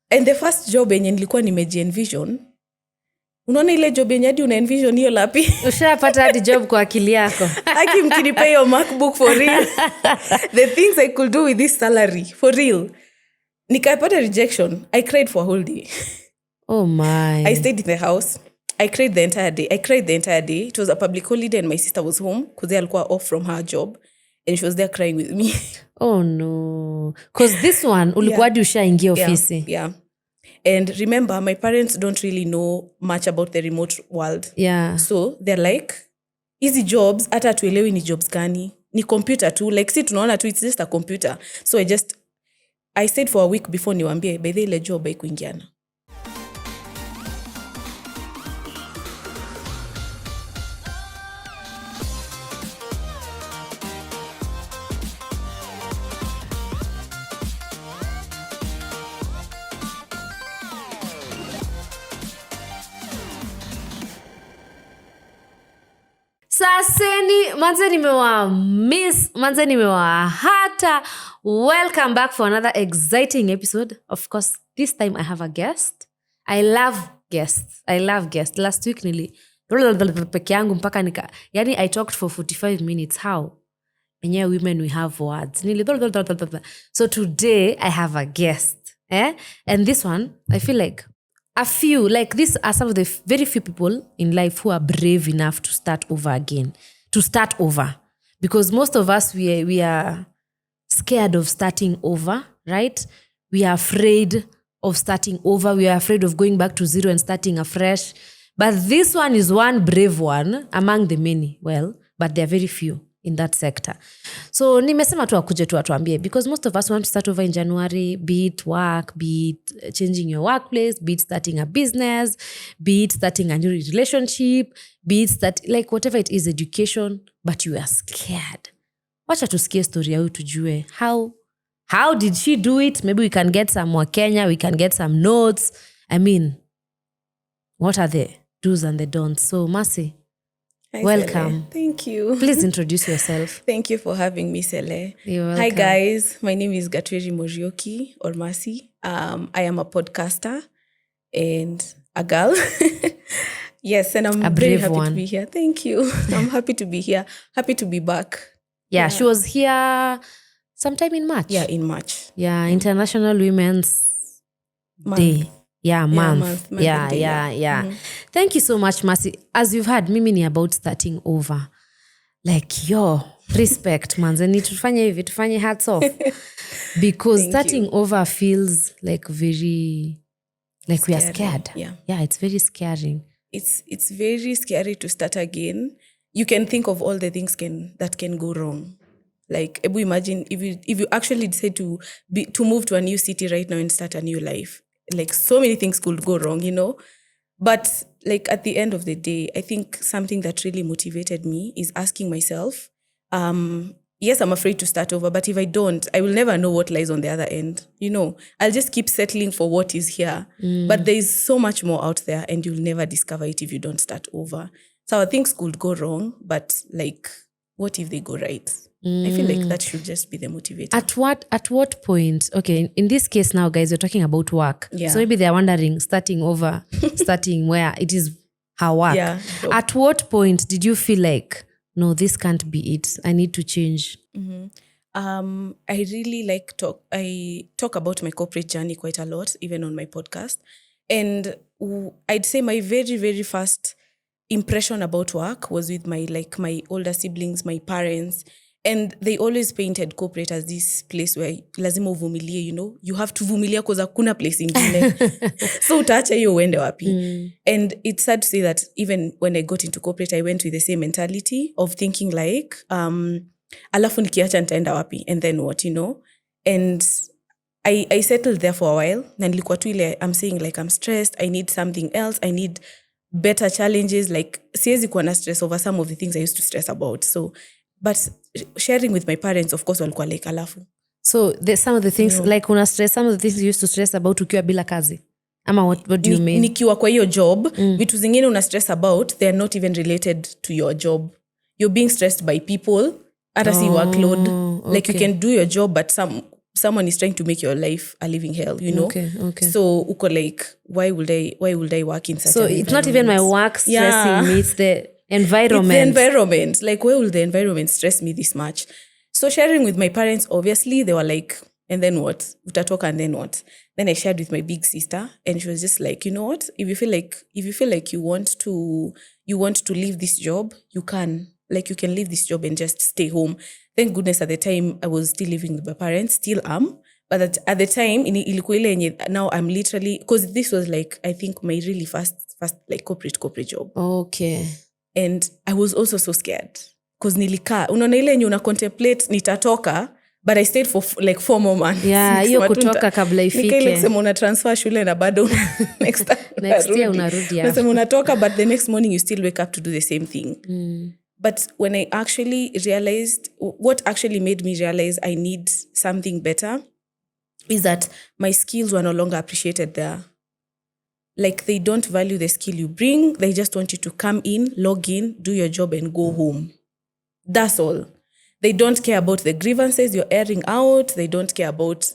And the first job yenye nilikuwa nimeji-envision, unaona ile job yenye hadi una-envision hiyo lapi? Ushapata hadi job kwa akili yako. Aki mkinipa hiyo MacBook for real. The things I could do with this salary, for real. Nikapata rejection. I cried for a whole day. Oh my. I stayed in the house. I cried the entire day. It was a public holiday and my sister was home because they alikuwa off from her job. And she was there crying with me. Oh no. Because this one, ulikuwa hadi ushaingia ofisi. Yeah. And remember, my parents don't really know much about the remote world. Yeah. So they're like, easy jobs, hata tuelewi ni jobs gani. Ni computer tu. Like, si tunaona tu, it's just a computer. So I stayed for a week before niwaambie, by the ile job haikuingiana. Saseni, manze nimewa hata. Welcome back for another exciting episode. Of course, this time I have a guest. I love guests. Last week peke yangu mpaka yani I talked for 45 minutes. How? Enye women we have words. So today I have a guest. And this one, I feel like these are some of the very few people in life who are brave enough to start over again. Because most of us, we are scared of starting over, right? We are afraid of starting over. We are afraid of going back to zero and starting afresh. But this one is one brave one among the many. Well, but there are very few in that sector. So nimesema tu akuje tu atuambie, because most of us want to start over in January, be it work, be it changing your workplace, be it starting a business, be it starting a new relationship, be it like whatever it is, education, but you are scared. Wacha tusikie story ya huyu tujue how did she do it? Maybe we can get some more Kenya, we can get some notes. I mean, what are the do's and the don'ts? So Mercy, Hi, welcome. Cele. Thank you. Please introduce yourself. Thank you for having me, Cele. You're welcome. Hi, guys. My name is Gatwiri Muriuki, or Mercy. I am a podcaster and a girl. Yes, and I'm very happy to be here. Thank you. I'm happy to be here. Happy to be back. Yeah, she was here sometime in March. Yeah, in March. Yeah, International Women's Day. Yeah, month. Yeah. Mm-hmm. Thank you so much, Mercy. As you've heard, mimi ni about starting over. Like, respect, manze. Ni tufanye hats off. Because starting over feels like very, like scary. We are scared. Yeah, it's very scary. It's very scary to start again. You can think of all the things that can go wrong. Like, imagine if you actually decide to move to a new city right now and start a new life. Like, so many things could go wrong, But like at the end of the day, I think something that really motivated me is asking myself, yes, I'm afraid to start over, but if I don't, I will never know what lies on the other end. I'll just keep settling for what is here. But there is so much more out there and you'll never discover it if you don't start over. So things could go wrong, but like, what if they go right? I feel like that should just be the motivator. At what point? Okay, in this case now, guys, we're talking about work. Yeah. So maybe they're wondering, starting over, starting where it is her work. Yeah, sure. At what point did you feel like, no, this can't be it, I need to change? Mm-hmm. I really I talk about my corporate journey quite a lot, even on my podcast. And I'd say my very, very first impression about work was with my older siblings, my parents. And they always painted corporate as this place where lazima uvumilie, you have to vumilia because hakuna place ingine. So utaacha hiyo uende wapi. And it's sad to say that even when I got into corporate, I went with the same mentality of thinking like, alafu nikiacha nitaenda wapi, and then what, And I settled there for a while. Na nilikuwa tu ile, I'm saying like, I'm stressed, I need something else, I need better challenges. Like, siwezi kuwa na stress over some of the things I used to stress about. So, but sharing with my parents, of course, walikuwa like, alafu. So there's some of the things, like una stress, some of the things you used to stress about ukiwa bila kazi. Ama what do you mean? Nikiwa kwa hiyo job, vitu zingine una stress about, they're not even related to your job. You're being stressed by people, hata si workload. Okay. Like you can do your job, but someone is trying to make your life a living hell, you know. Okay. So uko like, why would I work in such So an it's not even my work stressing me, it's the environment. It's the environment. Like, why will the environment stress me this much? So sharing with my parents, obviously, they were like, and then what? Utatoka, and then what? Then I shared with my big sister, and she was just like, you know what? If you feel like you want to leave this job, you can. Like, you can leave this job and just stay home. Thank goodness at the time I was still living with my parents, still am. But at the time, now I'm literally, because this was like, I think my really first like corporate job. Okay. And I was also so scared because nilikaa unaona ile yenye una contemplate nitatoka, but I stayed for like 4 more months. Yeah, hiyo kutoka kabla ifike. Nikaile kusema una transfer shule na bado next year unarudi. Unasema unatoka, but the next morning you still wake up to do the same thing. But when I actually realized, what actually made me realize I need something better is that my skills were no longer appreciated there. Like, they don't value the skill you bring. They just want you to come in, log in, do your job, and go home. That's all. They don't care about the grievances you're airing out. They don't care about...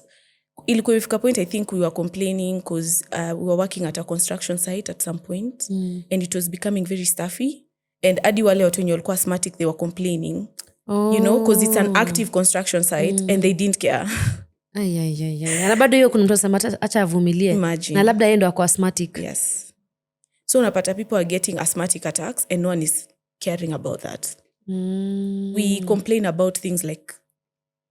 Ilikuwa ifika point, I think we were complaining because we were working at a construction site at some point, and it was becoming very stuffy. And adi wale watu wenye walikuwa asthmatic, they were complaining, you know, because it's an active construction site, and they didn't care. Na bado hiyo kuna mtu anasema acha avumilie. Imagine. Na labda yeye ndo ako asthmatic. Yes. So unapata people are getting asthmatic attacks and no one is caring about that. We complain about things like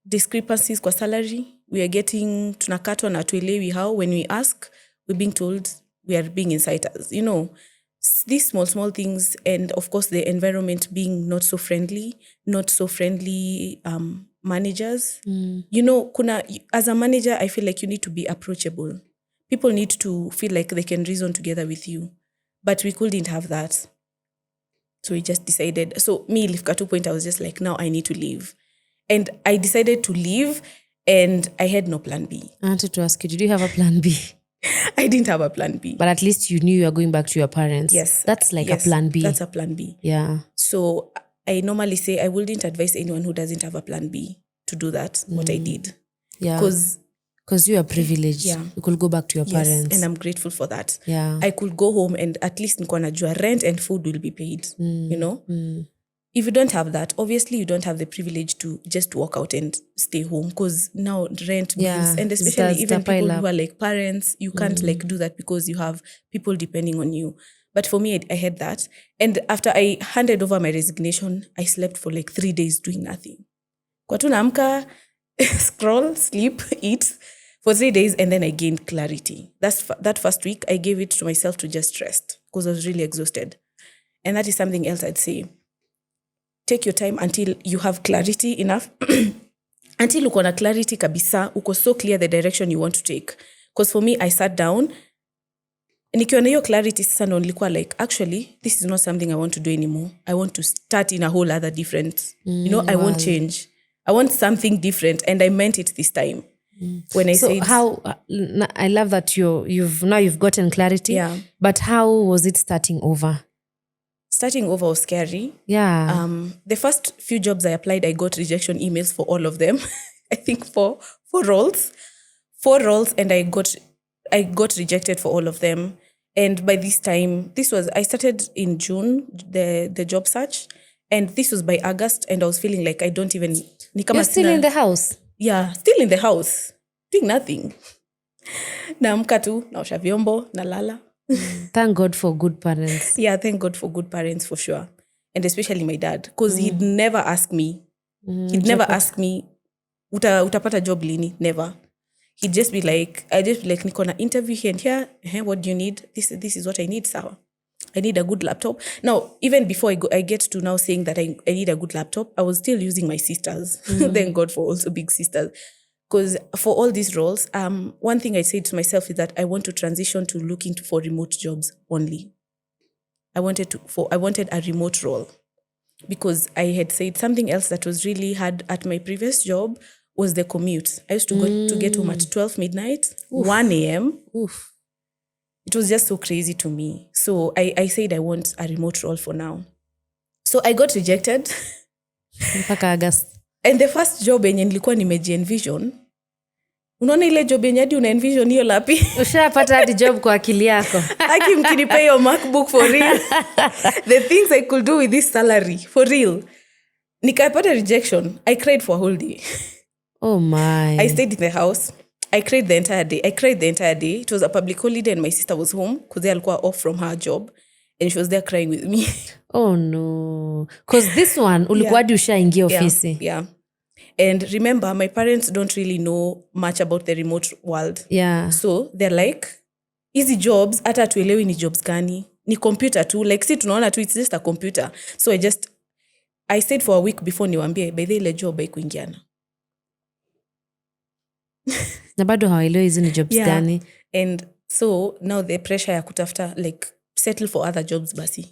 discrepancies kwa salary. We are getting tunakatwa na tuelewi how. When we ask, we're being told we are being insiders. You know, these small things, and of course the environment being not so friendly managers. You know, as a manager, I feel like you need to be approachable. People need to feel like they can reason together with you. But we couldn't have that. So we just decided. So me, at 2 point, I was just like, now I need to leave. And I decided to leave, and I had no plan B. I wanted to ask you, did you have a plan B? I didn't have a plan B. But at least you knew you were going back to your parents. Yes. That's like a plan B. That's a plan B. Yeah. So I normally say I wouldn't advise anyone who doesn't have a plan B to do that, what I did. Yeah. Because you are privileged. Yeah. You could go back to your parents. And I'm grateful for that. Yeah. I could go home and at least najua rent and food will be paid, you know? If you don't have that, obviously you don't have the privilege to just walk out and stay home, because now rent bills, and especially even people who are like parents, you can't like do that because you have people depending on you. But for me, I had that. And after I handed over my resignation, I slept for like 3 days doing nothing. Kwa tu naamka, scroll, sleep, eat for 3 days, and then I gained clarity. That first week, I gave it to myself to just rest because I was really exhausted. And that is something else I'd say. Take your time until you have clarity enough. Until uko na clarity kabisa, uko so clear the direction you want to take. Because for me, I sat down, nikiwa na hiyo clarity sasa ndo nilikuwa like, actually, this is not something I want to do anymore. I want to start in a whole other different, you know, I won't change. I want something different, and I meant it this time. When I said... how, I love that you've gotten clarity, but how was it starting over? Starting over was scary. Yeah. The first few jobs I applied, I got rejection emails for all of them. I think four roles. 4 roles, and I got rejected for all of them. And by this time, I started in June, the job search. And this was by August, and I was feeling like I don't even... You're still in the house? Yeah, still in the house. Doing nothing. Naamka tu, naosha vyombo, nalala. Thank God for good parents. Yeah, thank God for good parents, for sure. And especially my dad, because he'd never ask me. He'd never ask me, utapata job lini? Never. He'd just be like, niko na interview here and here. What do you need? This is what I need, sawa. I need a good laptop. Now, even before I get to now saying that I need a good laptop, I was still using my sisters. Thank God for also big sisters. Because for all these roles, one thing I said to myself is that I want to transition to looking for remote jobs only. I wanted a remote role, because I had said something else that was really hard at my previous job was the commute. I used to get home at 12 midnight, 1 a.m. Oof. It was just so crazy to me. So I said I want a remote role for now. So I got rejected. Mpaka August. And the first job yenye nilikuwa nimeji-envision, unaona ile job yenye hadi una envision hiyo lapi ushapata hadi job kwa akili yako aki mkinipay your MacBook for real the things I could do with this salary for real nikapata rejection. I cried for a whole day. Oh my. I stayed in the house. I cried the entire day. It was a public holiday and my sister was home because they alikuwa off from her job and she was there crying with me. Oh no. Because this one ulikuwa hadi ushaingia ofisi. Yeah. And remember, my parents don't really know much about the remote world. Yeah. So they're like, easy jobs, hata tuelewi ni jobs gani. Ni computer tu. Like, si tunaona tu, it's just a computer. So I stayed for a week before niwaambie, by the ile job haikuingiana. Na bado hawaelewi hizi ni jobs gani. And so now the pressure ya kutafuta, like, settle for other jobs basi.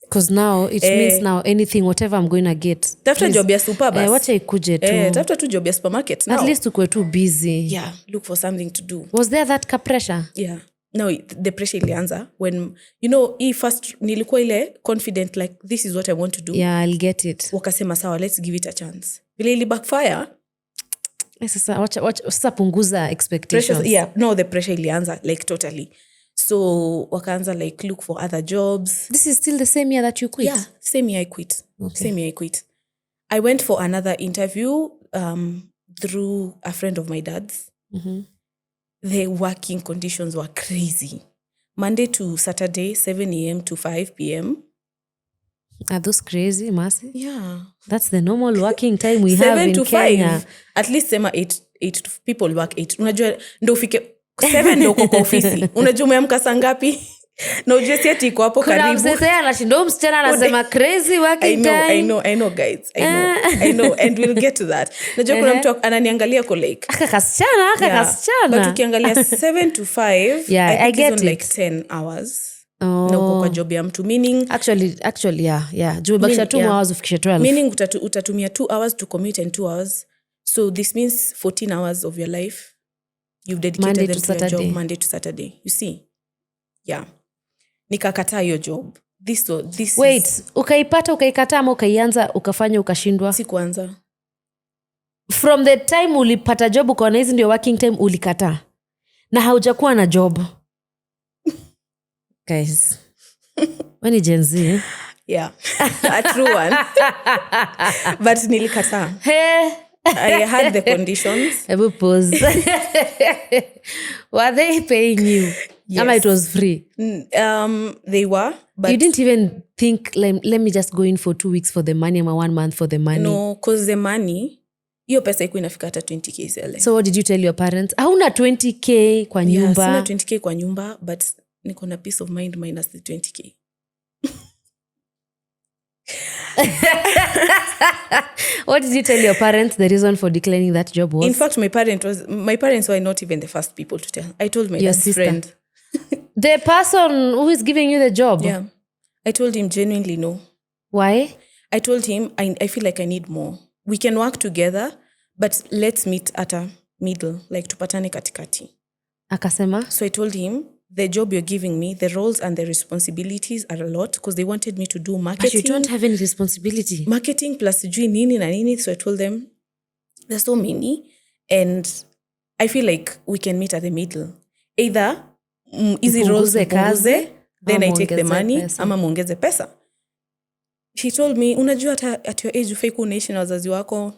Because now it means now anything, whatever I'm going to get. Tafuta job ya super basi. Wacha ikuje tu. Tafuta tu job ya supermarket now. At least ukwe too busy. Yeah, look for something to do. Was there that pressure? Yeah. No, the pressure ilianza when, you know, first nilikuwa ile confident like this is what I want to do. Yeah, I'll get it. Wakasema sawa, let's give it a chance. Vile ili backfire. Sasa punguza expectations. Pressure, yeah, no, the pressure ilianza like totally. So wakaanza like look for other jobs. This is still the same year that you quit? Yeah, same year I quit. Okay. Same year I quit. I went for another interview through a friend of my dad's. Mm-hmm. The working conditions were crazy. Monday to Saturday, 7 a.m. to 5 p.m. Are those crazy, Mercy? Yeah. That's the normal working time we have in Kenya. 7 to 5. At least sema 8 people work 8. Unajua ndo ufike 7 ndo uko kwa ofisi. Unajua umeamka saa ngapi? Na ujue si ati iko hapo karibu. Kuna msese anashinda msichana anasema crazy working time. I know guys. I know and we'll get to that. Najua kuna mtu ananiangalia kwa like. Kasichana. But ukiangalia 7 to 5, yeah, I get think it's on it. like 10 hours. Oh. Na uko kwa job ya mtu meaning actually yeah. Juu bakisha 2 hours ufikishe 12. Meaning utatumia 2 hours to commute and 2 hours. So this means 14 hours of your life you've dedicated Monday them to your job Monday to Saturday. You see? Yeah. Nikakataa hiyo job. Wait, ukaikataa ama ukaianza ukafanya ukashindwa? Sikuanza. From the time ulipata job ukaona hizi ndio working time ulikataa. Na haujakuwa na job. Guys. When Gen Z? Yeah. A true one. But nilikataa. I had the conditions. Ebu pause. Were they paying you? Yes. Ama it was free? They were. But you didn't even think, let me just go in for 2 weeks for the money ama 1 month for the money? No, because the money, hiyo pesa iko inafika hata 20k Cele. So what did you tell your parents? Hauna 20k kwa nyumba? Yeah, sina 20k kwa nyumba, but niko na peace of mind minus the 20k. What did you tell your parents the reason for declining that job was? In fact, my parents were not even the first people to tell. I told my dad's friend. The person who is giving you the job? Yeah. I told him genuinely no. Why? I told him I feel like I need more. We can work together, but let's meet at a middle, like tupatane katikati. Akasema? So I told him, the job you're giving me, the roles and the responsibilities are a lot because they wanted me to do marketing. But you don't have any responsibility. Marketing plus sijui nini na nini. So I told them, there's so many. And I feel like we can meet at the middle. Either easy roles mpunguze, then I take the money, ama muongeze pesa. She told me, unajua at your age ufai unaishi na wazazi wako.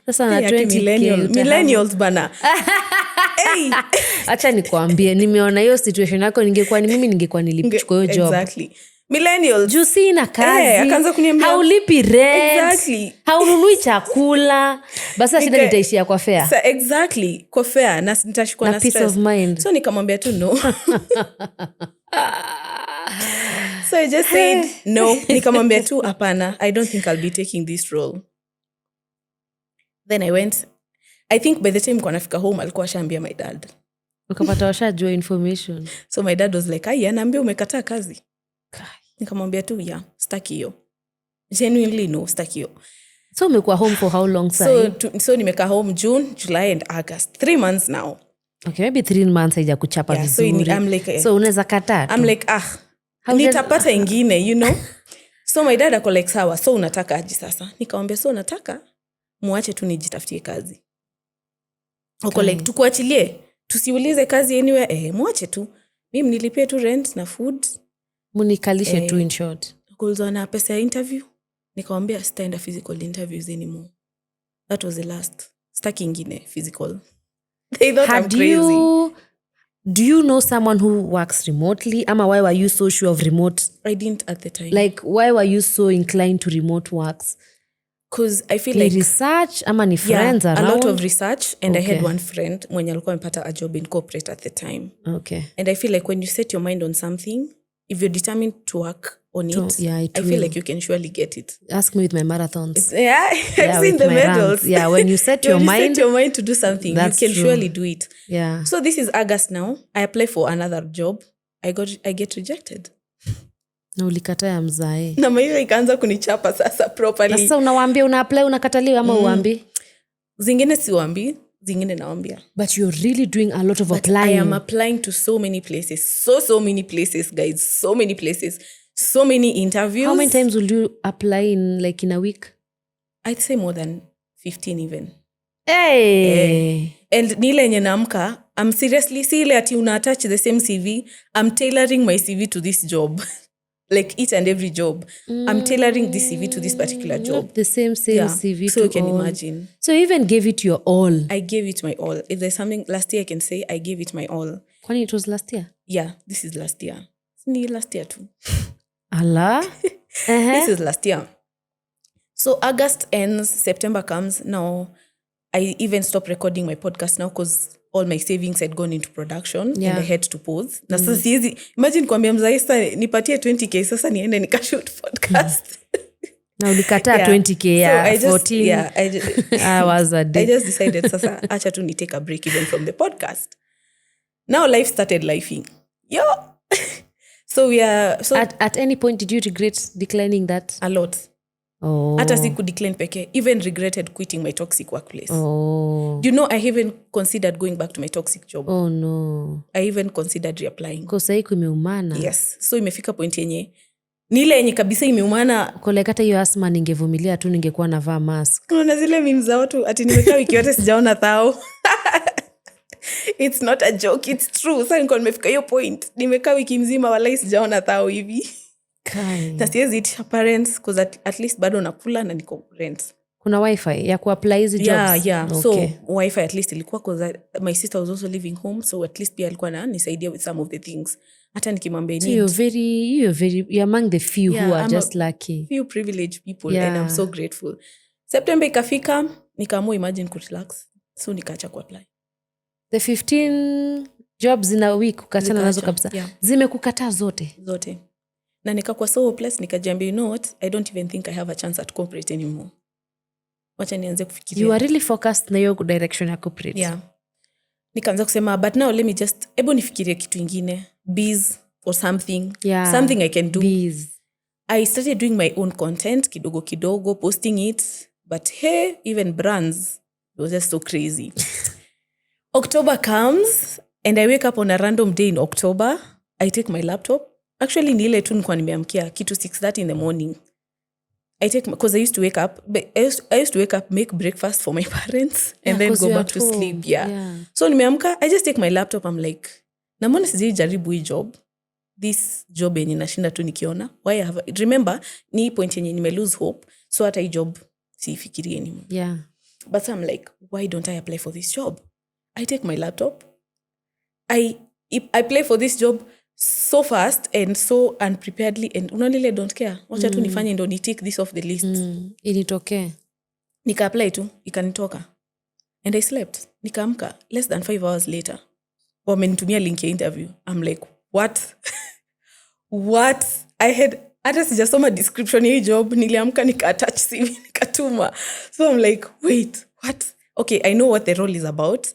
Sasa na 20 millennials bana. Hey. Acha nikuambie, nimeona hiyo situation yako, ningekuwa ni mimi ningekuwa nilichukua hiyo job. Exactly. Millennials. Juu sina kazi. Akaanza kuniambia. Haulipi rent. Exactly. Haununui chakula. Basi shida nitaishia kwa fare. Exactly. Kwa fare na nitashikwa na stress. Peace of mind. So nikamwambia tu no. So I just said no. Nikamwambia tu hapana. I don't think I'll be taking this role. Then I went. I think by the time kwa nafika home alikuwa shaambia my dad. Ukapata washajua information. So my dad was like, "Ai, anaambia umekataa kazi." Nikamwambia tu, "Yeah, staki hiyo." Genuinely no, staki hiyo. So umekuwa home for how long time? So nimekaa home June, July and August. 3 months now. Okay, maybe 3 months haija kuchapa vizuri. So I'm like, so unaweza kataa. I'm like, nitapata ingine, you know. So my dad ako like, sawa, so unataka aje sasa? Nikamwambia, so nataka muache tu nijitafutie kazi. Wako like tukuachilie, tusiulize kazi anywhere, muache tu. Mimi nilipia tu rent na food. Munikalishe tu in short. Kuulizwa na pesa ya interview. Nikamwambia sitaenda physical interviews anymore. That was the last. Sitaki ingine physical. They thought I'm crazy. Do you know someone who works remotely? Ama why were you so sure of remote? I didn't at the time. Like, why were you so inclined to remote works? Because I feel like research ama ni friends around? A lot of research, and I had one friend mwenye alikuwa amepata a job in corporate at the time. Okay. And I feel like when you set your mind on something, if you're determined to work on it, I feel like you can surely get it. Ask me with my marathons. I've seen the medals. Yeah, when you set your mind to do something, you can surely do it. Yeah. So this is August now. I apply for another job. I get rejected. Na ulikataa ya mzae. Na maisha ikaanza kunichapa sasa properly. Sasa unawaambia una apply unakataliwa ama uambi? Zingine siwaambi, zingine nawaambia. But you're really doing a lot of applying. I am applying to so many places. So many places, guys. So many places. So many interviews. How many times will you apply in a week? I'd say more than 15 even. Hey. And nile yenye naamka, I'm seriously, si ile ati una attach the same CV. I'm tailoring my CV to this job. Like each and every job. I'm tailoring this CV to this particular job. Not the same CV so to you can all. imagine. So you even gave it your all. I gave it my all. If there's something last year I can say, I gave it my all. Kwani it was last year? Yeah, this is last year. Ni last year too. Allah. This is last year. So August ends, September comes. Now I even stopped recording my podcast now because all my savings had gone into production and I had to pause. Na sasa siwezi, imagine kuambia mzae sasa nipatie 20k sasa niende nikashoot podcast. Na ulikataa 20k ya 14. Yeah, I was a day. I just decided sasa acha tu ni take a break even from the podcast. Now life started lifing. Yo. So at any point did you regret declining that? A lot. Oh. Hata siku decline peke. Even regretted quitting my toxic workplace. Oh. You know, I even considered going back to my toxic job. Oh no. I even considered reapplying. Because saiku imeumana. Yes. So imefika point yenye. Nile yenye kabisa imeumana. Kole kata hiyo asma ningevumilia tu ningekuwa navaa mask. Kuna zile memes za watu ati nimekaa wiki yote sijaona thao. It's not a joke, it's true. Sasa niko nimefika hiyo point. Nimekaa wiki mzima walai sijaona thao hivi. Na siwezi itisha parents because at least bado nakula na niko rent. Kuna wifi ya kuapply hizi jobs? Yeah. Okay. So wifi at least ilikuwa because my sister was also living home, so at least pia alikuwa na nisaidia with some of the things. Hata nikimwambia so you're among the few who are just lucky. Few privileged people and I'm so grateful. September ikafika, nikaamua imagine kurelax. So nikaacha kuapply. The 15 jobs in a week ukachana nazo kabisa. Zimekukataa zote. Na nikakuwa so hopeless, nikajiambia, you know what, I don't even think I have a chance at corporate anymore. Wacha nianze kufikiria. You are really focused na your direction ya corporate. Yeah. Nikaanza kusema, but now let me just, ebo nifikirie kitu ingine. Biz or something. Yeah. Something I can do. Biz. I started doing my own content, kidogo, posting it. But hey, even brands, it was just so crazy. October comes, and I wake up on a random day in October. I take my laptop. Actually, ni ile tu nilikuwa nimeamkia kitu 6:30 in the morning. Because I used to wake up, make breakfast for my parents, and then go back to sleep. Yeah. So nimeamka, I just take my laptop. I'm like, na mbona sijajaribu hii job? This job yenye nashinda tu nikiona. Remember, ni point yenye nime lose hope. So hata hii job siifikirie anymore. Yeah. But I'm like, why don't I apply for this job? I take my laptop. I apply for this job so fast and so unpreparedly, and unanile don't care. Wacha tu nifanye ndo ni take this off the list. Initokea. Nika apply tu, ikanitoka. And I slept. Nikaamka less than 5 hours later. Wamenitumia link ya interview. I'm like, what? What? Hata sijasoma description ya hii job, niliamka nika-attach CV, nikatuma. So I'm like, wait, what? Okay, I know what the role is about,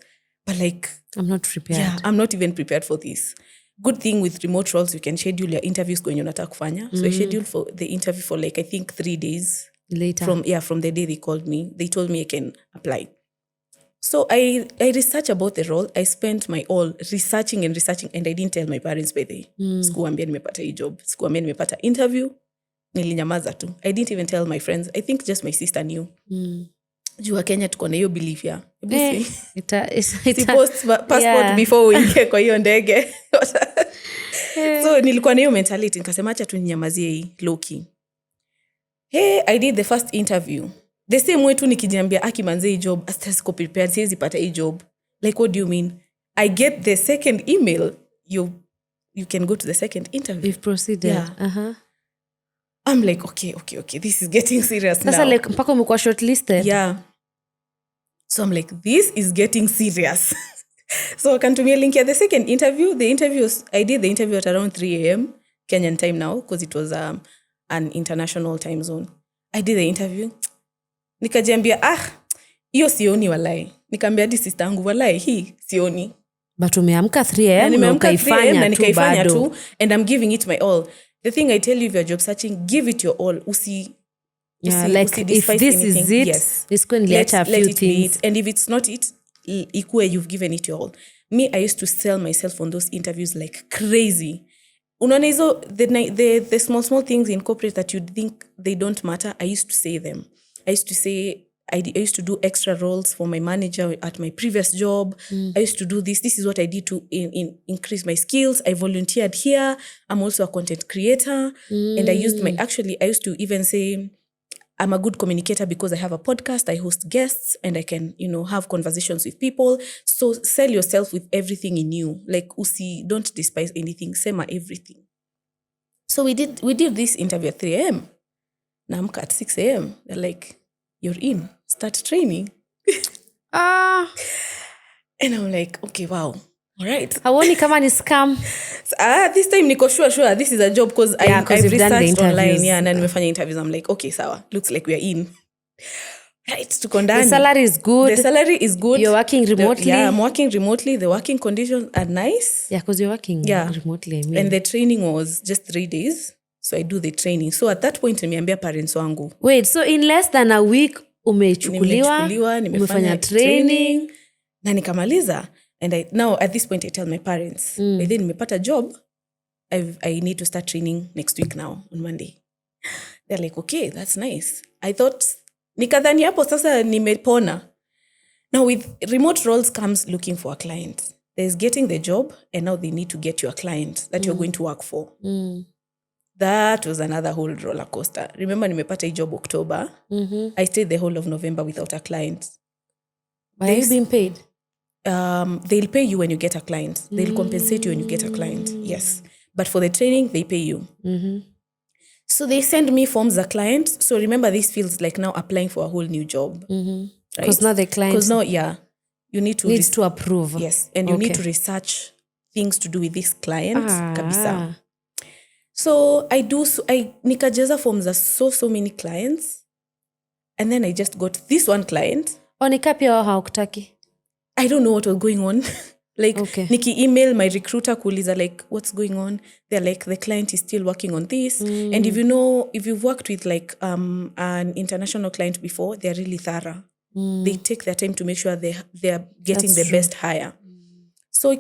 but like, I'm not prepared. Yeah, I'm not even prepared for this. Good thing with remote roles, you can schedule your interviews kwenye unataka kufanya. So I scheduled for the interview for like, I think 3 days. Later. From the day they called me. They told me I can apply. So I researched about the role. I spent my all researching, and I didn't tell my parents by the sikuambia nimepata hii job. Sikuambia nimepata interview. Nilinyamaza tu. I didn't even tell my friends. I think just my sister knew. juu Kenya tuko na hiyo belief ya passport before uingie kwa hiyo ndege. So nilikuwa na hiyo mentality, nikasema acha tu ninyamazie hii low-key. I did the first interview. The same way tu nikijiambia manze hii job, siko prepared, siwezi pata hii job. Like, what do you mean? I get the second email, you can go to the second interview. You've proceeded. Yeah. I'm like, okay, this is getting serious now. Sasa like mpaka umekuwa shortlisted. Yeah. So I'm like, this is getting serious. So I can to me link here the second interview. I did the interview at around 3 a.m. Kenyan time now, because it was an international time zone. I did the interview. Nikajiambia, hiyo sioni walai. Nikaambia hadi sister yangu, walai hii sioni. But umeamka 3 a.m. na nikaifanya tu, and I'm giving it my all. The thing I tell you, if you're job searching, give it your all. Like if this anything. Is it, yes. It's going to let a few things. And if it's not it, you've given it your all. Me, I used to sell myself on those interviews like crazy. Unaona hizo the small things in corporate that you think they don't matter, I used to say them. I used to say, I used to do extra roles for my manager at my previous job. I used to do this. This is what I did to increase my skills. I volunteered here. I'm also a content creator. And I used to even say, I'm a good communicator because I have a podcast. I host guests and I can, have conversations with people. So sell yourself with everything in you. Like, don't despise anything. Sema everything. So we did this interview at 3 a.m. Now I'm at 6 a.m. They're like, you're in. Start training. And I'm like, okay, wow. All right. Hawoni kama ni scam. This time niko sure this is a job because I've researched online. Yeah, na nimefanya interviews. I'm like, okay, sawa. Looks like we're in. Right, tuko ndani. The salary is good. You're working remotely. I'm working remotely. The working conditions are nice. Yeah, because you're working remotely. I mean. And the training was just 3 days. So I do the training. So at that point, nimeambia parents wangu. Wait, so in less than a week, umechukuliwa, umefanya training. Na nikamaliza. And now at this point, I tell my parents, then nimepata a job. I need to start training next week now on Monday. They're like, okay, that's nice. I thought, nikadhani hapo sasa nimepona. Now with remote roles comes looking for a client. There's getting the job, and now they need to get you a client that you're going to work for. That was another whole roller coaster. Remember, nimepata a job October. I stayed the whole of November without a client. Why are you being paid? They'll pay you when you get a client. They'll compensate you when you get a client. Yes. But for the training, they pay you. So they send me forms as a client. So remember, this feels like now applying for a whole new job. Because now the client... Because now, you need to... Needs to approve. Yes. And you need to research things to do with this client. Kabisa. So nikajaza forms as so many clients. And then I just got this one client. Onikapia wa haukutaki? I don't know what was going on. Niki email my recruiter kuuliza like, what's going on? They're like, the client is still working on this. And if you've worked with like an international client before, they're really thorough. They take their time to make sure they're getting the best hire. So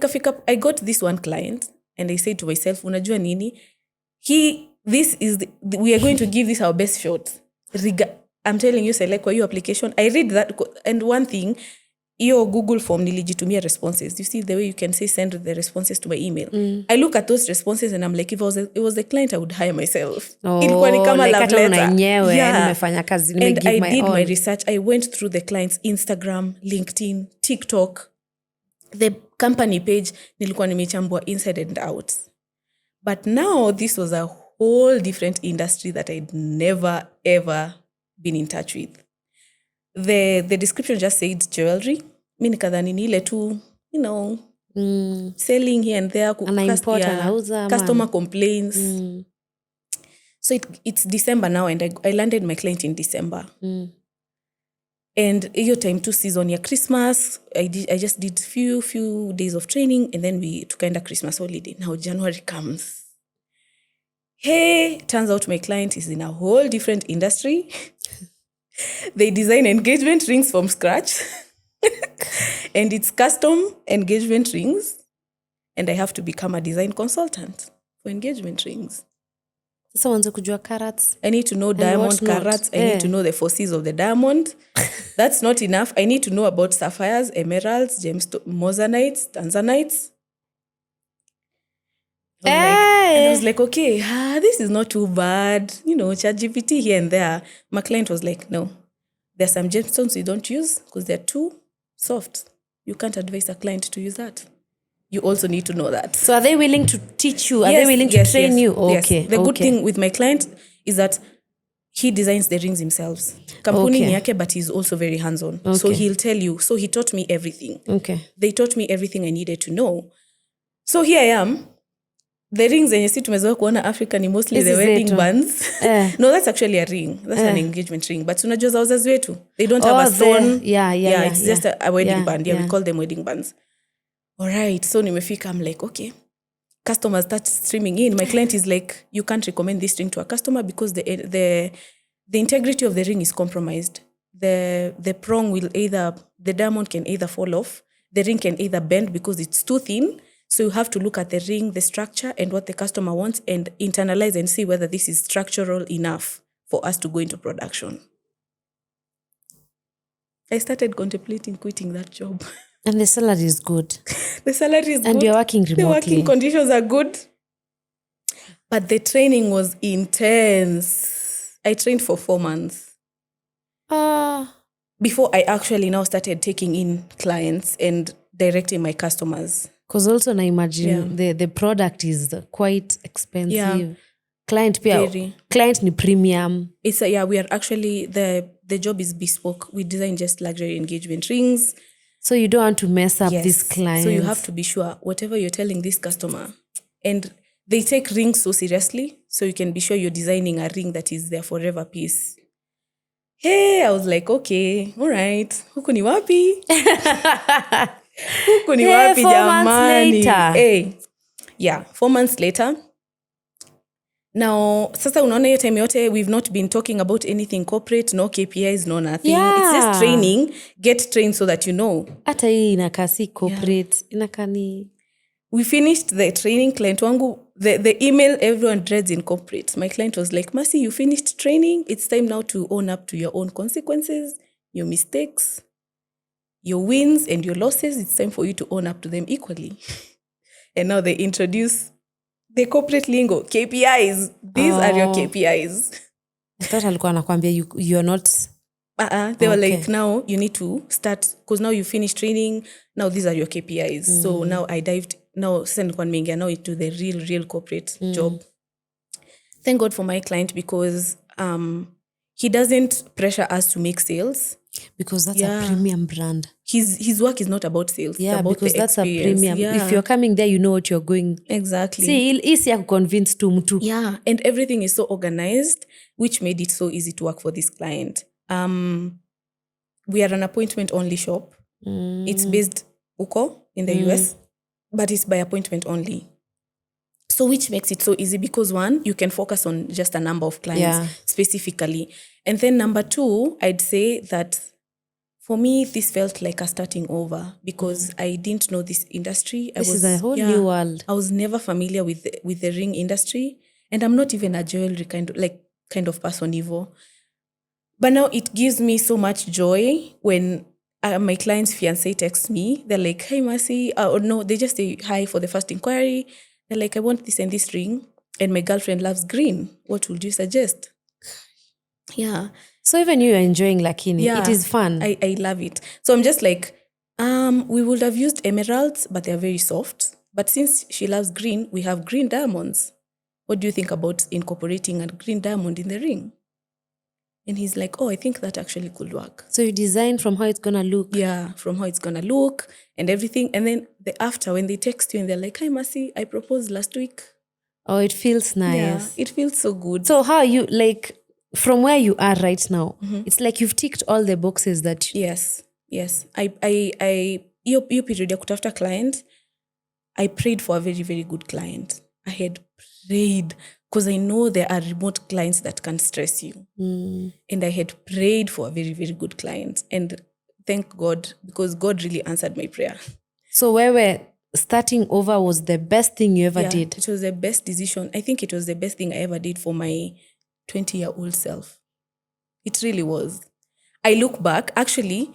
I got this one client and I said to myself, unajua nini? We are going to give this our best shot. I'm telling you, Cele, kwa your application, I read that, and one thing, your Google form nilijitumia responses. You see the way you can say send the responses to my email. I look at those responses and I'm like, if it was the client, I would hire myself. Ilikuwa ni kama love letter. Nimefanya kazi, and I did my research. I went through the client's Instagram, LinkedIn, TikTok, the company page. Nilikuwa nimechambua inside and out. But now this was a whole different industry that I'd never ever been in touch with. The description just said jewelry. Mi nikadhani ni ile tu, selling here and there. Customer complaints. So it's December now, and I landed my client in December. And your time to season ya Christmas, I just did few days of training, and then we took a Christmas holiday. Now January comes. Hey, turns out my client is in a whole different industry. They design engagement rings from scratch. And it's custom engagement rings. And I have to become a design consultant for engagement rings. Sasa wanze kujua carats. I need to know diamond what not. carats. I need to know the forces of the diamond. That's not enough. I need to know about sapphires, emeralds, mosanites, tanzanites. And I was like, okay, this is not too bad. ChatGPT here and there. My client was like, no, there are some gemstones you don't use because they're too soft. You can't advise a client to use that. You also need to know that. So are they willing to teach you? Are they willing to train you? Okay. Yes. The good thing with my client is that he designs the rings himself. Kampuni ni yake, but he's also very hands-on. Okay. So he'll tell you. So he taught me everything. Okay. They taught me everything I needed to know. So here I am. The rings zenye si tumezoea kuona Africa ni mostly the wedding bands. No, that's actually a ring. That's an engagement ring. But unajua za wazazi wetu, they don't have a stone. Yeah, it's just a wedding band. Yeah, we call them wedding bands. All right, so nimefika, I'm like, okay. Customers start streaming in. My client is like, you can't recommend this ring to a customer because the integrity of the ring is compromised. The prong will the diamond can either fall off, the ring can either bend because it's too thin. So you have to look at the ring, the structure, and what the customer wants, and internalize and see whether this is structural enough for us to go into production. I started contemplating quitting that job. And the salary is good. The salary is good. And you're working remotely. The working conditions are good. But the training was intense. I trained for 4 months. Before I actually now started taking in clients and directing my customers. Because also I imagine the product is quite expensive. Yeah. Client ni premium. It's we are actually, the job is bespoke. We design just luxury engagement rings. So you don't want to mess up these clients. So you have to be sure whatever you're telling this customer. And they take rings so seriously. So you can be sure you're designing a ring that is their forever piece. Hey, I was like, okay, all right. Huku ni wapi? Huku ni wapi, 4 months later. Hey. Yeah, 4 months later. Now, sasa unaona hiyo time yote, we've not been talking about anything corporate, no KPIs, no nothing. Yeah. It's just training. Get trained so that you know. Hata hii inakaa si corporate. Inakaa ni... We finished the training. Client wangu, the email everyone dreads in corporate. My client was like, Mercy, you finished training. It's time now to own up to your own consequences, your mistakes, your wins and your losses. It's time for you to own up to them equally. And now they introduce the corporate lingo, KPIs. These are your KPIs. I thought alikuwa anakuambia you're not... They were like, now you need to start, because now you finished training, now these are your KPIs. So now I dived, now into the real corporate job. Thank God for my client, because he doesn't pressure us to make sales. Because that's a premium brand. His work is not about sales. Yeah, it's about because the that's experience. a premium. If you're coming there, you know what you're going. Exactly. See, easy to convince to mtu. Yeah, and everything is so organized, which made it so easy to work for this client. We are an appointment-only shop. It's based uko in the US, but it's by appointment only. So which makes it so easy because one, you can focus on just a number of clients specifically. And then number two, I'd say that for me, this felt like a starting over because I didn't know this industry. This is a whole new world. I was never familiar with the ring industry, and I'm not even a jewelry kind of person either. But now it gives me so much joy when my client's fiancé texts me. They're like, hey, Mercy. Or no, they just say hi for the first inquiry. They're like, I want this and this ring, and my girlfriend loves green. What would you suggest? Yeah. So even you are enjoying Lakini. Yeah, it is fun. I love it. So I'm just like, we would have used emeralds, but they're very soft. But since she loves green, we have green diamonds. What do you think about incorporating a green diamond in the ring? And he's like, oh, I think that actually could work. So you design from how it's going to look. Yeah, from how it's going to look and everything. And then after, when they text you and they're like, hi, Mercy, I proposed last week. Oh, it feels nice. Yeah, it feels so good. So how are you, like, from where you are right now, it's like you've ticked all the boxes that... Yes. Hiyo period ya kutafuta client, I prayed for a very, very good client. I had prayed because I know there are remote clients that can stress you. And I had prayed for a very, very good client. And thank God, because God really answered my prayer. So where were starting over was the best thing you ever did? It was the best decision. I think it was the best thing I ever did for my 20-year-old self. It really was. I look back, actually,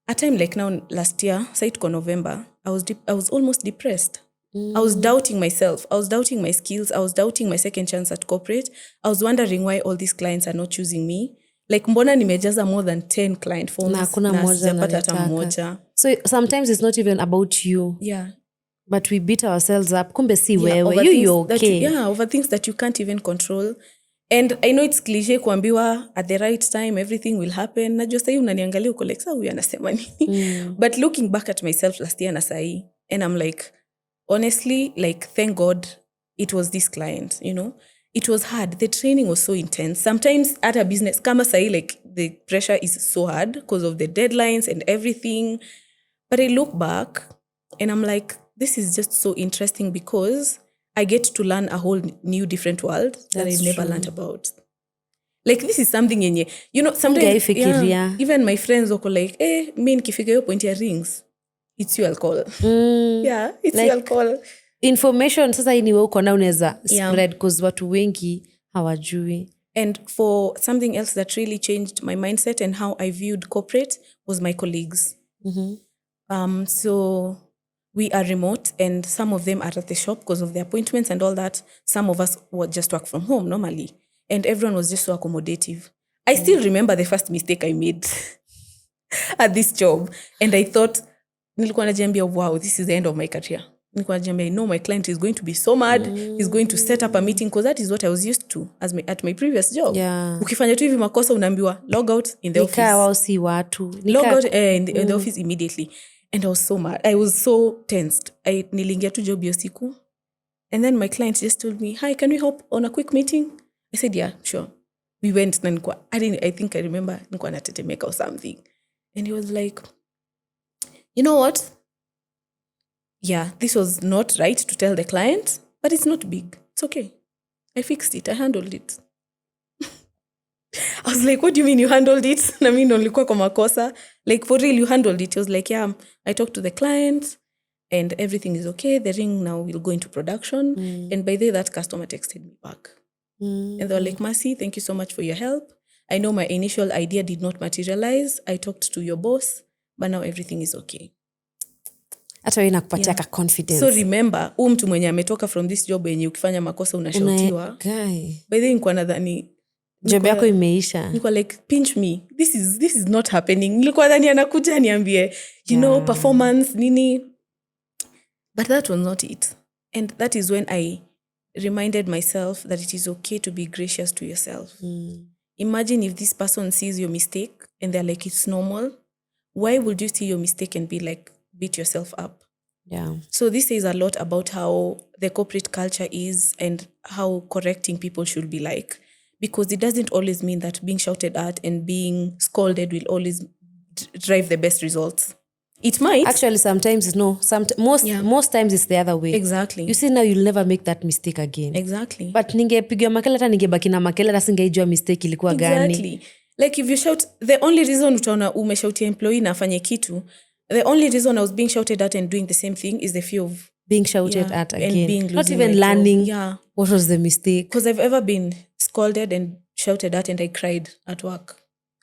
a time like now last year, say it November, I was almost depressed. I was doubting myself. I was doubting my skills. I was doubting my second chance at corporate. I was wondering why all these clients are not choosing me. Like mbona nimejaza more than 10 client forms Na hakuna moja sijapata hata analitaka. mmoja. So sometimes it's not even about you. Yeah. But we beat ourselves up. Kumbe si wewe. over You're things okay. over things that you can't even control. And I know it's cliche kuambiwa at the right time everything will happen. Najua sahi unaniangalia uko like, huyu anasema nini? But looking back at myself last year na sahi, and I'm like, honestly, like, thank God it was this client, you know? It was hard. The training was so intense. Sometimes at a business, kama sahi, like, the pressure is so hard because of the deadlines and everything. But I look back and I'm like, this is just so interesting because I get to learn a whole new different world that I never learned about. Like, this is something yenye, you know, sometimes even my friends wako like, mi nikifika hiyo point ya rings, it's you I'll call. Yeah, it's like, you I'll call. Information sasa hii niwe uko na unaweza spread because watu wengi hawajui. And for something else that really changed my mindset and how I viewed corporate was my colleagues. So we are remote and some of them are at the shop because of the appointments and all that. Some of us would just work from home normally. And everyone was just so accommodative. I still remember the first mistake I made at this job. And I thought, nilikuwa najiambia, wow, this is the end of my career. Nilikuwa najiambia, I know my client is going to be so mad. He's going to set up a meeting because that is what I was used to at my previous job. Yeah. Ukifanya tu hivi makosa unaambiwa, log out in the office. Wao si watu. Log out in the office immediately. And I was so mad. I was so tensed. Niliingia tu job hiyo siku. And then my client just told me, hi, can we hop on a quick meeting? I said, yeah, sure. We went. I think I remember nilikuwa natetemeka or something. And he was like, you know what? Yeah, this was not right to tell the client, but it's not big. It's okay. I fixed it. I handled it. I was like, what do you mean you handled it? Na mimi ndo nilikuwa kwa makosa. Like, for real, you handled it. He was like, yeah, I talked to the client and everything is okay. The ring now will go into production. And by the way, that customer texted me back. And they were like, Mercy, thank you so much for your help. I know my initial idea did not materialize. I talked to your boss, but now everything is okay. Hata wewe inakupatia ka confidence. So remember, mtu mwenye ametoka from this job yenye ukifanya makosa unashautiwa. By the way, nilikuwa nadhani job yako imeisha. Nilikuwa like, pinch me. This is not happening. Nilikuwa nadhani anakuja niambie, you know, performance nini. But that was not it. And that is when I reminded myself that it is okay to be gracious to yourself. Imagine if this person sees your mistake and they're like, it's normal. Why would you see your mistake and be like, beat yourself up? Yeah. So this says a lot about how the corporate culture is and how correcting people should be like. Because it doesn't always mean that being shouted at and being scolded will always drive the best results. It might. Actually, sometimes no. Most times it's the other way. Exactly. You see, now you'll never make that mistake again. Exactly. But ningepigwa makele hata ningebaki na makele hata singeijua mistake ilikuwa gani. Exactly. Like if you shout, the only reason utaona umeshautia employee na afanye kitu, the only reason I was being shouted at and doing the same thing is the fear of being shouted at again. And being not even learning what was the mistake. Because I've ever been scolded and shouted at and I cried at work.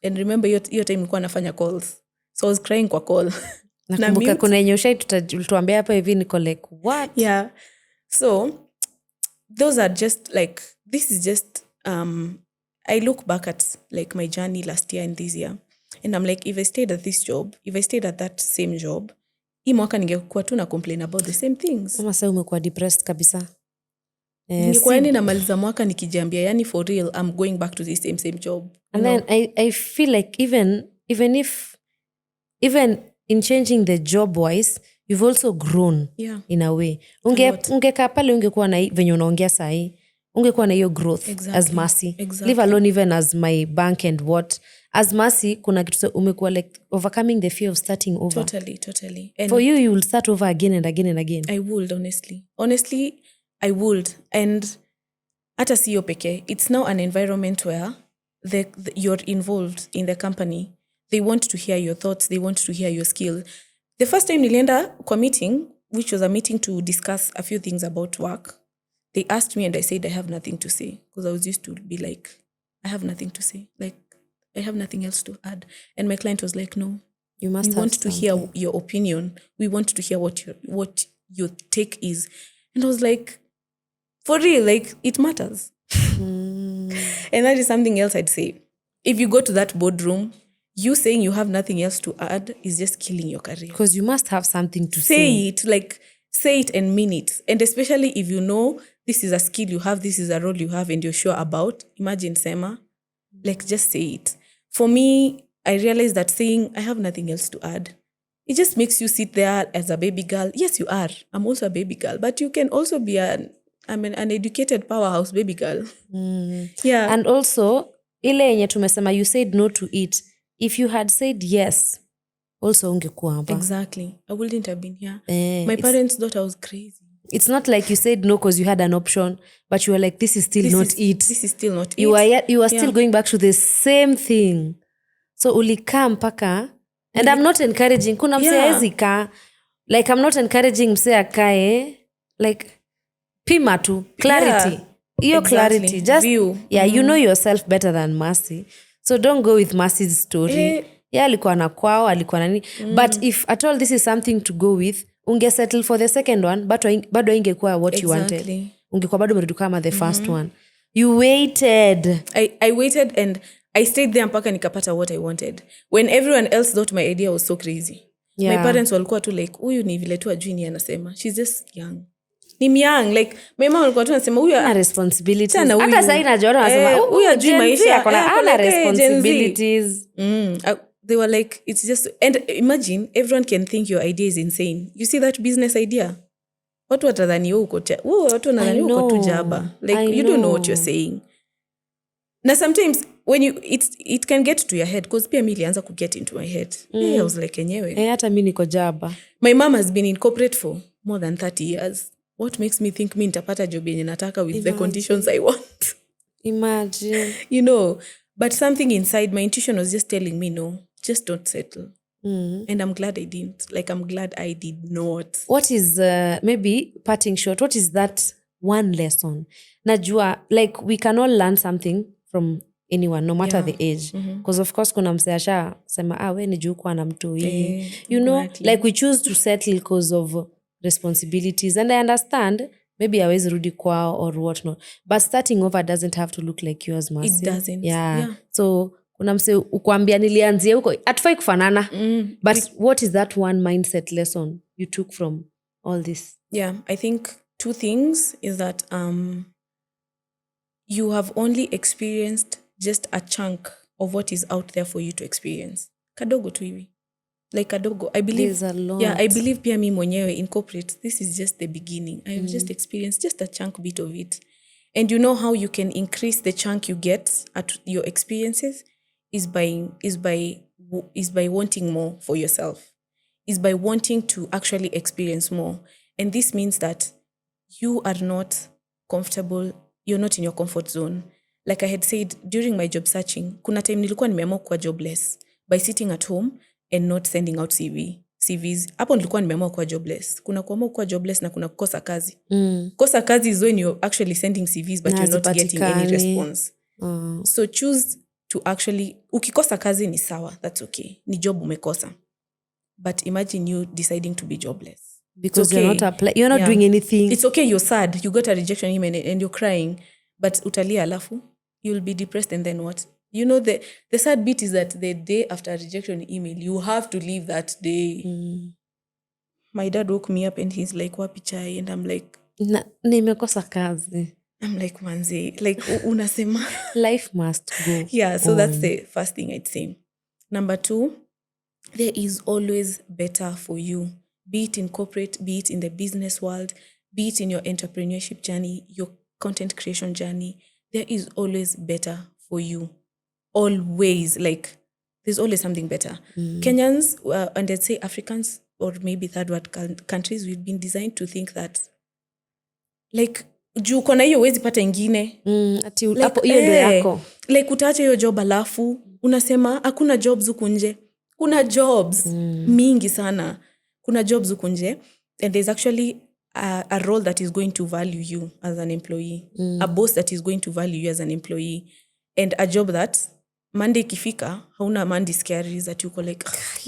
And remember hiyo time nilikuwa nafanya calls. So I was crying kwa call. Nakumbuka kuna yenye tuambia hapa hivi niko like what? Yeah. So those are just like, this is just I look back at like my journey last year and this year and I'm like, if I stayed at this job, if I stayed at that same job, hii mwaka ningekuwa tu na complain about the same things. Mama sasa umekuwa depressed kabisa. Ningekuwa yani namaliza mwaka nikijiambia yani for real I'm going back to this same job. And then I feel like even in changing the job wise, you've also grown in a way. Ungekaa pale ungekuwa na venye unaongea sahi, ungekuwa na hiyo growth as Mercy. Leave alone even as my bank and what. As Mercy, kuna kitu umekuwa like overcoming the fear of starting over. Totally. And for you will start over again and again and again. I would, honestly I would. And hata siyo peke, it's now an environment where you're involved in the company. They want to hear your thoughts. They want to hear your skill. The first time nilienda kwa meeting, which was a meeting to discuss a few things about work. They asked me and I said I have nothing to say, because I was used to be like, I have nothing to say. Like, I have nothing else to add. And my client was like, no, You must we have want to something. hear your opinion. We want to hear what your take is. And I was like, for real, like, it matters. And that is something else I'd say. If you go to that boardroom, you saying you have nothing else to add is just killing your career. Because you must have something to Say it, like, say it and mean it. And especially if you know this is a skill you have, this is a role you have and you're sure about, imagine Sema, like, just say it. For me, I realized that saying I have nothing else to add, it just makes you sit there as a baby girl. Yes, you are. I'm also a baby girl, but you can also be an educated powerhouse baby girl. Yeah. And also, ile yenye tumesema, you said no to it. If you had said yes, also ungekuwa hapa. Exactly. I wouldn't have been here. My parents thought I was crazy. It's not like you said no because you had an option, but you were like, this is still not it. This is still not You it. are still going back to the same thing. So ulikaa mpaka, and I'm not encouraging, kuna mse haezi kaa. Like, I'm not encouraging mse akae, like, pima tu, clarity. Iyo clarity. Just, view. You know yourself better than Mercy. So don't go with Mercy's story. Alikuwa na kwao, alikuwa na nini. But if at all this is something to go with, ungesettle for the second one, bado ingekuwa what you wanted. Ungekuwa bado umerudi kama the first one. You waited. I waited and I stayed there mpaka nikapata what I wanted. When everyone else thought my idea was so crazy. My parents walikuwa tu like, huyu ni vile tu ajui ni anasema. She's just young. Ni young. Like, my mom walikuwa tu anasema, huyu ana responsibilities. Hata sasa inajiona anasema, huyu ajui maisha. Ana responsibilities. They were like, it's just, and imagine, everyone can think your idea is insane. You see that business idea? Watu watadhani uko tu jaba. Like, you don't know what you're saying. Now sometimes when it can get to your head, because pia mimi ilianza get into my head. I was like, enyewe. Hata mimi niko jaba. My mom has been in corporate for more than 30 years. What makes me think mimi nitapata job yenye nataka with the conditions I want? Imagine. You know, but something inside my intuition was just telling me, no, just don't settle. And I'm glad I didn't. Like, I'm glad I did not. What is, maybe parting short, what is that one lesson? Najua, like, we can all learn something from anyone, no matter the age. Because of course, kuna mse asha sema, we ni juu kwa na mtu hii. You know, like, we choose to settle because of responsibilities. And I understand, maybe hawezi rudi kwao or whatnot. But starting over doesn't have to look like yours, Mercy. It doesn't. Yeah. So, kuna mse ukuambia nilianzia huko, atufai kufanana. But what is that one mindset lesson you took from all this? Yeah, I think two things is that you have only experienced just a chunk of what is out there for you to experience. Kadogo tu hivi. Like kadogo. I believe, there's a lot. Yeah, I believe pia mimi mwenyewe in corporate, this is just the beginning. I've just experienced just a chunk bit of it. And you know how you can increase the chunk you get at your experiences is by wanting more for yourself. Is by wanting to actually experience more. And this means that you are not comfortable, you're not in your comfort zone. Like I had said, during my job searching, kuna time nilikuwa nimeamua kuwa jobless by sitting at home and not sending out CVs. Hapo nilikuwa nimeamua kuwa jobless. Kuna kuamua kuwa jobless na kuna kukosa kazi. Kukosa kazi is when you're actually sending CVs but you're not getting any response. So choose to actually, ukikosa kazi ni sawa, that's okay. Ni job umekosa. But imagine you deciding to be jobless. Because you're not doing anything. It's okay, you're sad. You got a rejection email and you're crying. But utalia alafu, you'll be depressed and then what? You know, the sad bit is that the day after a rejection email, you have to leave that day. My dad woke me up and he's like, wapi chai? And I'm like, nimekosa kazi. I'm like, manze, like, unasema. Life must go. Yeah, so that's the first thing I'd say. Number 2, there is always better for you. Be it in corporate, be it in the business world, be it in your entrepreneurship journey, your content creation journey, there is always better for you. Always. Like, there's always something better. Kenyans, and I'd say Africans, or maybe third world countries, we've been designed to think that, like, juu kona hiyo wezi pata ingine. Ati hapo hiyo ndio yako. Like, utaacha hiyo job alafu, unasema, hakuna jobs huku nje. Kuna jobs mingi sana. Kuna jobs huku nje. and there's actually a role that is going to value you as an employee, a boss that is going to value you as an employee, and a job that Monday ikifika hauna Monday scaries that uko like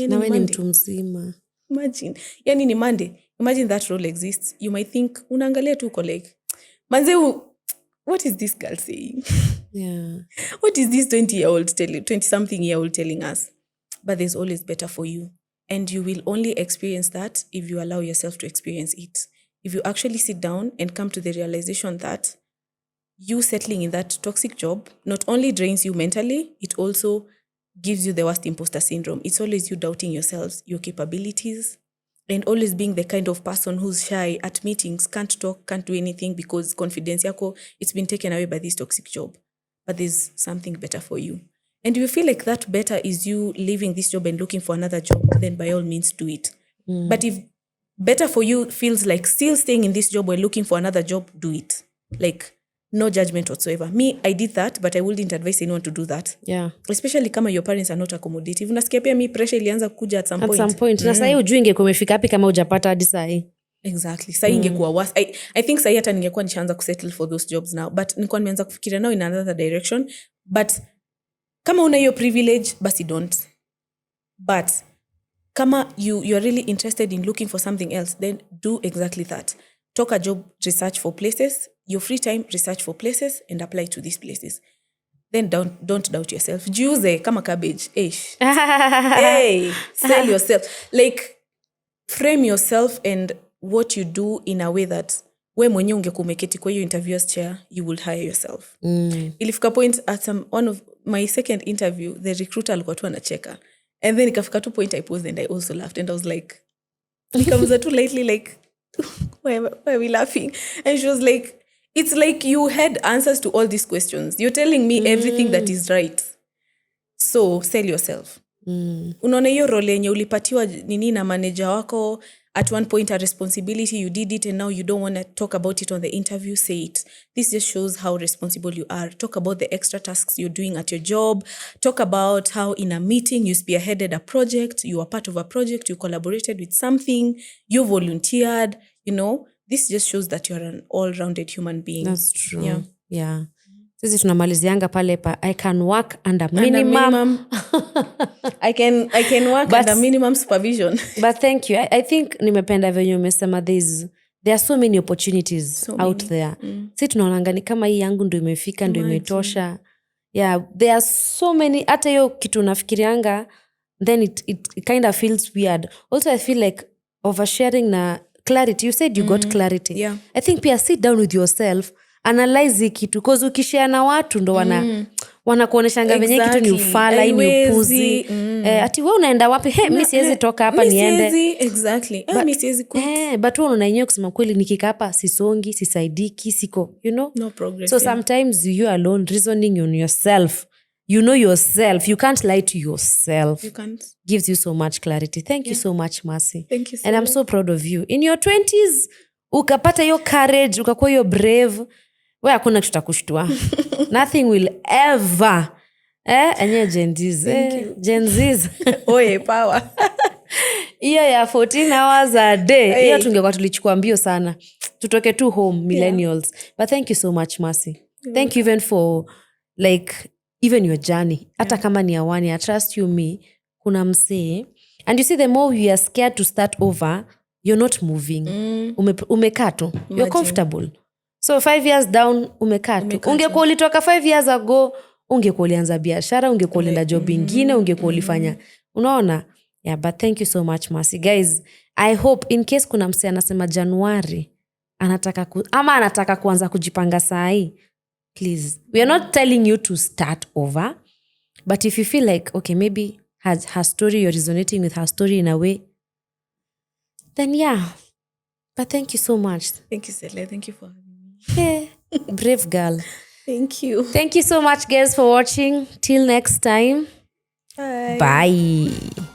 na wewe ni mtu mzima. Imagine yani ni Monday, imagine that role exists. You might think unaangalia tu uko like manze, what is this girl saying? Yeah. What is this 20-something-year-old telling us? But there's always better for you. And you will only experience that if you allow yourself to experience it. If you actually sit down and come to the realization that you settling in that toxic job not only drains you mentally, it also gives you the worst imposter syndrome. It's always you doubting yourselves, your capabilities, and always being the kind of person who's shy at meetings, can't talk, can't do anything because confidence yako, it's been taken away by this toxic job. But there's something better for you. And you feel like that better is you leaving this job and looking for another job, then by all means do it. But if better for you feels like still staying in this job while looking for another job, do it. Like, no judgment whatsoever. Me, I did that, but I wouldn't advise anyone to do that. Yeah. Especially kama your parents are not accommodative. Unasikia pia mi pressure ilianza kuja at some point. Na sahi ujui ingekuwa umefika hapi kama hujapata hadi sahi. Exactly. Sahi ingekuwa worse. I think sahi hata ningekuwa nishaanza kusettle for those jobs now. But nilikuwa nimeanza kufikiria now in another direction. But kama una hiyo privilege, basi don't. But kama you're really interested in looking for something else, then do exactly that. Talk a job research for places. Your free time, research for places and apply to these places. Then don't doubt yourself. Juice kama cabbage. Hey, sell yourself. Like, frame yourself and what you do in a way that we mwenye ungekuwa umeketi kwa hiyo interviewer's chair, you will hire yourself. Ilifika point at one of my second interview, the recruiter alikuwa tu anacheka. And then ikafika tu point I paused and I also laughed. And I was like, nikamuza tu lightly like, why are we laughing? And she was like, it's like you had answers to all these questions. You're telling me everything that is right. So sell yourself. Unaona hiyo role yenye ulipatiwa nini na manager wako, at one point a responsibility, you did it and now you don't want to talk about it on the interview, say it. This just shows how responsible you are. Talk about the extra tasks you're doing at your job. Talk about how in a meeting you spearheaded a project, you were part of a project, you collaborated with something, you volunteered, you know. This just shows that you're an all-rounded human being. That's true. Yeah. Sisi tunamalizianga pale pa I can work under minimum. I can work under minimum supervision. But thank you. I think nimependa venye umesema there are so many opportunities out there. Sisi tunaonanga ni kama hii yangu ndio imefika, ndio imetosha. Yeah, there are so many. Hata hiyo kitu nafikirianga, then it kind of feels weird. Also I feel like oversharing na clarity. You said you got clarity. Yeah. I think pia sit down with yourself, analyze kitu, because ukishare na watu ndo wanakuoneshanga venye kitu ni ufala, ni upuzi. Ati wewe unaenda wapi? Mimi siwezi toka hapa niende. Exactly. Mimi siwezi but wewe unainyo kusema kweli nikika hapa sisongi, sisaidiki, siko, you know? No progress. So sometimes you alone reasoning on yourself. You know yourself. You can't lie to yourself. You can't. Gives you so much clarity. Thank you so much, Mercy. Thank you so much. And I'm so proud of you. In your 20s, ukapata your courage, ukakuwa your brave. Wewe hakuna kitu takushtua. Nothing will ever. Anye Gen Zs. Oye, power. Hiyo ya 14 hours a day. Hiyo tungekuwa tulichukua mbio sana. Tutoke tu home, millennials. But thank you so much, Mercy. Thank you even for, like, even your journey. Hata kama ni awani, I trust you me. Kuna msee. And you see, the more you are scared to start over, you're not moving. Umekaa tu. You're comfortable. So 5 years down, umekaa tu. Ungekuwa ulitoka 5 years ago, ungekuwa ulianza biashara, ungekuwa ulienda job ingine, ungekuwa ulifanya. Unaona? Yeah, but thank you so much, Mercy. Guys, I hope in case kuna msee anasema Januari, anataka kuanza kujipanga sahi, please. We are not telling you to start over, but if you feel like, okay, maybe her story, you're resonating with her story in a way, then yeah. But thank you so much. Thank you, Cele. Thank you for having me. Yeah. Brave girl. Thank you. Thank you so much, guys, for watching. Till next time. Bye. Bye.